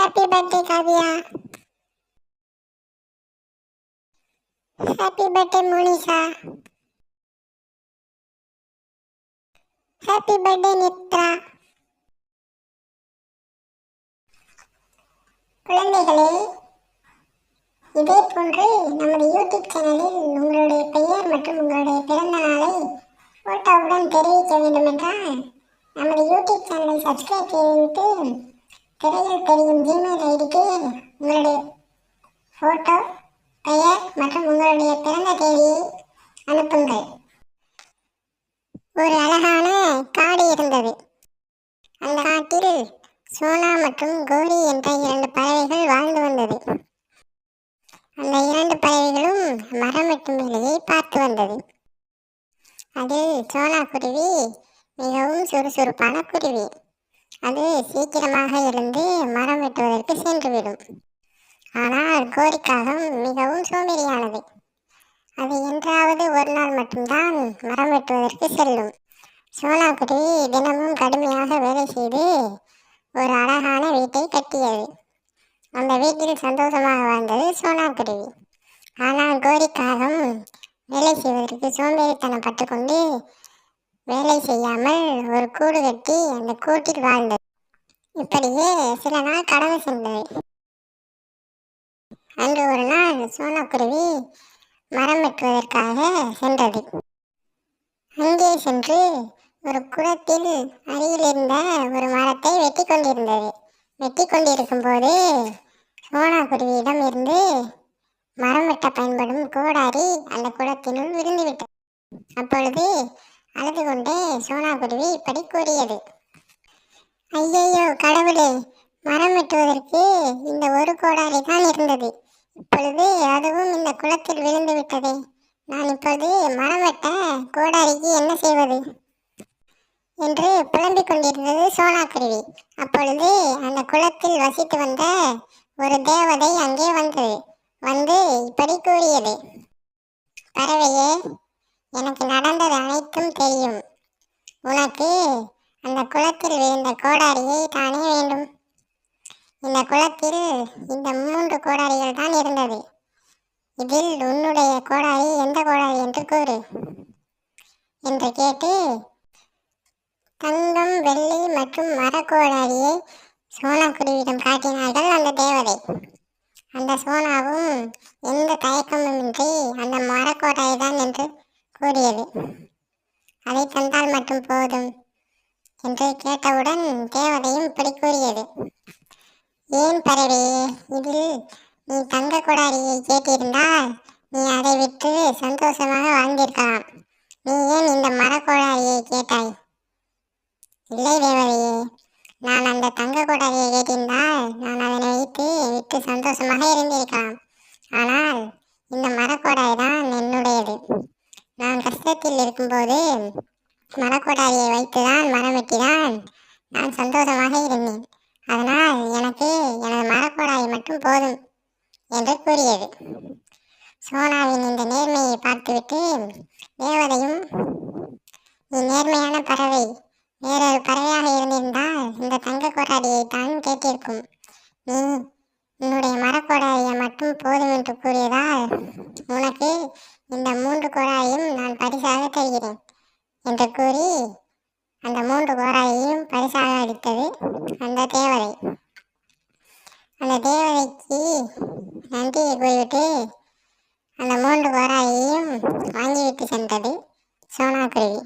Happy birthday Kavya. Happy birthday Monisha. Happy birthday Nithra. குழந்தைகளே, இதே போன்று நமது யூடியூப் சேனலில் உங்களுடைய பெயர் மற்றும் உங்களுடைய பிறந்த நாளை போட்டோவுடன் தெரிவிக்க வேண்டும் என்றால் நமது யூடியூப் சேனலை சப்ஸ்கிரைப் செய்துவிட்டு திரையில் தெரியும் ஜிமெயில் ஐடிக்கு உங்களுடைய போட்டோ, பெயர் மற்றும் உங்களுடைய பிறந்த தேதியை அனுப்புங்கள். ஒரு அழகான காடு இருந்தது. அந்த காட்டில் சோனா மற்றும் கோரி என்ற 2 பறவைகள் வாழ்ந்து வந்தது. அந்த 2 பறவைகளும் மரம் வெட்டும் வேலையை பார்த்து வந்தது. அதில் சோனா குருவி மிகவும் சுறுசுறுப்பான குருவி. அது சீக்கிரமாக எழுந்து மரம் வெட்டுவதற்கு சென்றுவிடும். ஆனால் கோரிக்காகம் மிகவும் சோம்பேறியானது. அது என்றாவது ஒரு நாள் மட்டும்தான் மரம் வெட்டுவதற்கு செல்லும். சோனா குருவி தினமும் கடுமையாக வேலை செய்து ஒரு அழகான வீட்டை கட்டியது. அந்த வீட்டில் சந்தோஷமாக வாழ்ந்தது சோனா குருவி. ஆனால் கோரிக்காகம் வேலை செய்வதற்கு சோம்பேறித்தனப்பட்டு கொண்டு வேலை செய்யாமல் ஒரு கூடு கட்டி அந்த கூட்டில் வாழ்ந்தது. இப்படியே சில நாள் கடந்து சென்றது. அன்று ஒரு நாள் சோனா குருவி மரம் வெட்டுவதற்காக சென்றது. அங்கே சென்று ஒரு குளத்தில் அருகில் இருந்த ஒரு மரத்தை வெட்டி கொண்டிருந்தது. வெட்டி கொண்டிருக்கும் போது சோனா குருவியிடம் இருந்து மரம் வெட்ட பயன்படும் கோடாரி அந்த குளத்தினுள் விழுந்துவிட்டது. அப்பொழுது அழுது கொண்டே சோனா குருவி இப்படி கூறியது: ஐயையோ கடவுளே, மரம் வெட்டுவதற்கு இந்த ஒரு கோடாரி தான் இருந்தது. இப்பொழுது அதுவும் இந்த குளத்தில் விழுந்து விட்டதே. நான் இப்பொழுது மரம் வெட்ட கோடாரிக்கு என்ன செய்வது என்று புலம்பிக் கொண்டிருந்தது சோனா குருவி. அப்பொழுது அந்த குளத்தில் வசித்து வந்த ஒரு தேவதை அங்கே வந்து இப்படி கூறியது: பறவையே, எனக்கு நடந்தது அனைத்தும் தெரியும். உனக்கு அந்த குளத்தில் விழுந்த கோடாரியை தானே வேண்டும். இந்த குளத்தில் இந்த 3 கோடாரிகள் தான் இருந்தது. இதில் உன்னுடைய கோடாரி எந்த கோடாரி என்று கூறு என்று கேட்டு தங்கம், வெள்ளி மற்றும் மரக்கோடாரியை சோனா குருவியிடம் காட்டினார்கள் அந்த தேவதை. அந்த சோனாவும் எந்த தயக்கமுமின்றி அந்த மரக்கோடாரி தான் என்று கூறியது. அதை தந்தால் மட்டும் போதும் என்று கேட்டவுடன் தேவதையும் இப்படி கூறியது: ஏன் பறவையே, இதில் நீ தங்க கோடாரியை கேட்டிருந்தால் நீ அதை விற்று சந்தோஷமாக வாழ்ந்திருக்கலாம். நீ ஏன் இந்த மரக்கோடாரியை கேட்டாய்? இல்லை தேவதையே, நான் அந்த தங்க கோடாரியை கேட்டிருந்தால் நான் அதனை விற்று சந்தோஷமாக இருந்திருக்கலாம். ஆனால் இந்த மரக்கோடாரி தான் என்னுடையது. நான் கஷ்டத்தில் இருக்கும்போது மரக்கோடாரியை வைத்துதான் மரம் வெட்டிதான் நான் சந்தோஷமாக இருந்தேன். அதனால் எனக்கு எனது மரக்கோடாரி மட்டும் போதும் என்று கூறியது. சோனாவின் இந்த நேர்மையை பார்த்துவிட்டு தேவதையும், நீ நேர்மையான பறவை, வேறொரு பறவையாக இருந்திருந்தால் இந்த தங்க கோடாரியை தான் கேட்டிருக்கும். நீ உன்னுடைய மரக்கோடாரியை மட்டும் போதும் என்று கூறியதால் உனக்கு இந்த 3 கோடாரியும் நான் பரிசாக தருகிறேன் என்று கூறி அந்த 3 கோடாரியையும் பரிசாக அளித்தது அந்த தேவதை. அந்த தேவதைக்கு நன்றியை கூறிவிட்டு அந்த 3 கோடாரியையும் வாங்கிவிட்டு சென்றது சோனா குருவி.